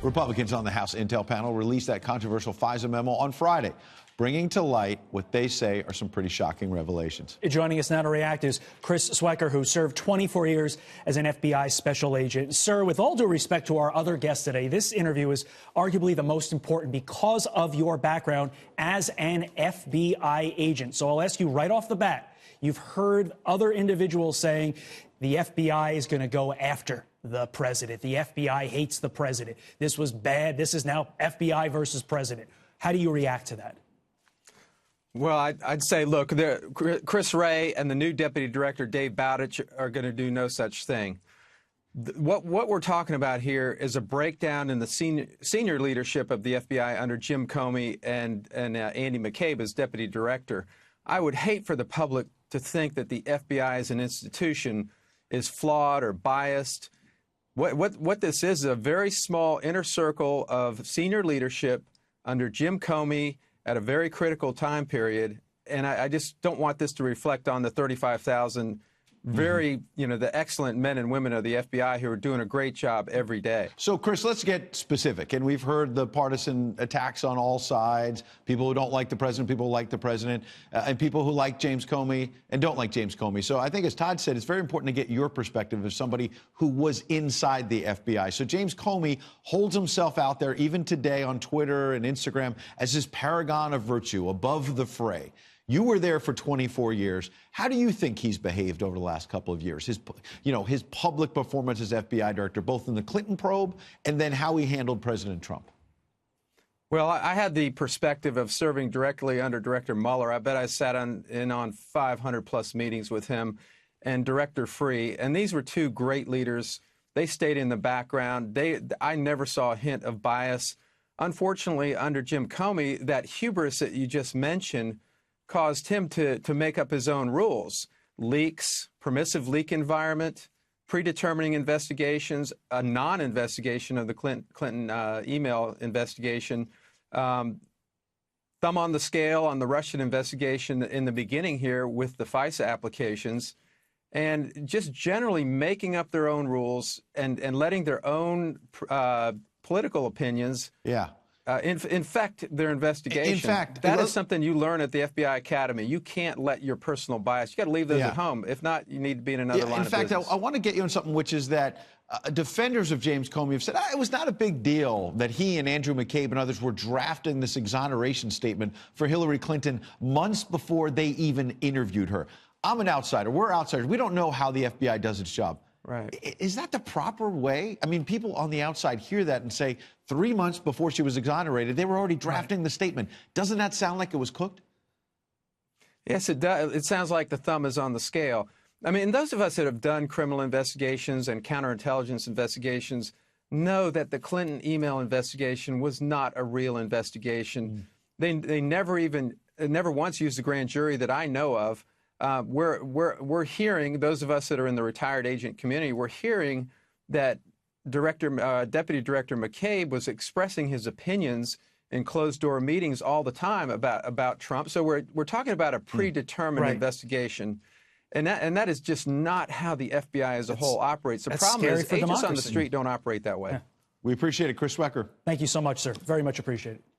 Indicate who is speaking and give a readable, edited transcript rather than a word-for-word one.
Speaker 1: Republicans on the House Intel panel released that controversial FISA memo on Friday, bringing to light what they say are some pretty shocking revelations.
Speaker 2: Joining us now to react is Chris Swecker, who served 24 years as an FBI special agent. Sir, with all due respect to our other guests today, this interview is arguably the most important because of your background as an FBI agent. So I'll ask you right off the bat, you've heard other individuals saying the FBI is going to go after the president. The FBI hates the president. This was bad. This is now FBI versus president. How do you react to that?
Speaker 3: Well, I'd say, look, Chris Wray and the new deputy director, Dave Bowditch, are going to do no such thing. What we're talking about here is a breakdown in the senior leadership of the FBI under Jim Comey and Andy McCabe as deputy director. I would hate for the public to think that the FBI as an institution is flawed or biased. What this is a very small inner circle of senior leadership under Jim Comey at a very critical time period, and I just don't want this to reflect on the 35,000 very, the excellent men and women of the FBI who are doing a great job every day.
Speaker 1: So, Chris, let's get specific. And we've heard the partisan attacks on all sides, people who don't like the president, people who like the president, and people who like James Comey and don't like James Comey. So I think, as Todd said, it's very important to get your perspective as somebody who was inside the FBI. So James Comey holds himself out there, even today on Twitter and Instagram, as this paragon of virtue, above the fray. You were there for 24 years. How do you think he's behaved over the last couple of years? His public performance as FBI director, both in the Clinton probe and then how he handled President Trump.
Speaker 3: Well, I had the perspective of serving directly under Director Mueller. I bet I sat in on 500-plus meetings with him and Director Free, and these were two great leaders. They stayed in the background. I never saw a hint of bias. Unfortunately, under Jim Comey, that hubris that you just mentioned caused him to make up his own rules. Leaks, permissive leak environment, predetermining investigations, a non-investigation of the Clinton email investigation, thumb on the scale on the Russian investigation in the beginning here with the FISA applications, and just generally making up their own rules and letting their own political opinions infect their investigation. In fact, that is something you learn at the FBI Academy. You can't let your personal bias, you got to leave those at home. If not, you need to be in another line of business.
Speaker 1: In fact, I want to get you on something, which is that defenders of James Comey have said it was not a big deal that he and Andrew McCabe and others were drafting this exoneration statement for Hillary Clinton months before they even interviewed her. I'm an outsider. We're outsiders. We don't know how the FBI does its job.
Speaker 3: Right.
Speaker 1: Is that the proper way? I mean, people on the outside hear that and say 3 months before she was exonerated, they were already drafting the statement. Doesn't that sound like it was cooked?
Speaker 3: Yes, it does. It sounds like the thumb is on the scale. I mean, those of us that have done criminal investigations and counterintelligence investigations know that the Clinton email investigation was not a real investigation. They never once used the grand jury that I know of. We're hearing, those of us that are in the retired agent community, we're hearing that Deputy Director McCabe was expressing his opinions in closed-door meetings all the time about Trump. So we're talking about a predetermined investigation, and that is just not how the FBI as a whole operates. The problem is agents on the street don't operate that way.
Speaker 1: We appreciate it, Chris Swecker.
Speaker 2: Thank you so much, sir. Very much appreciated.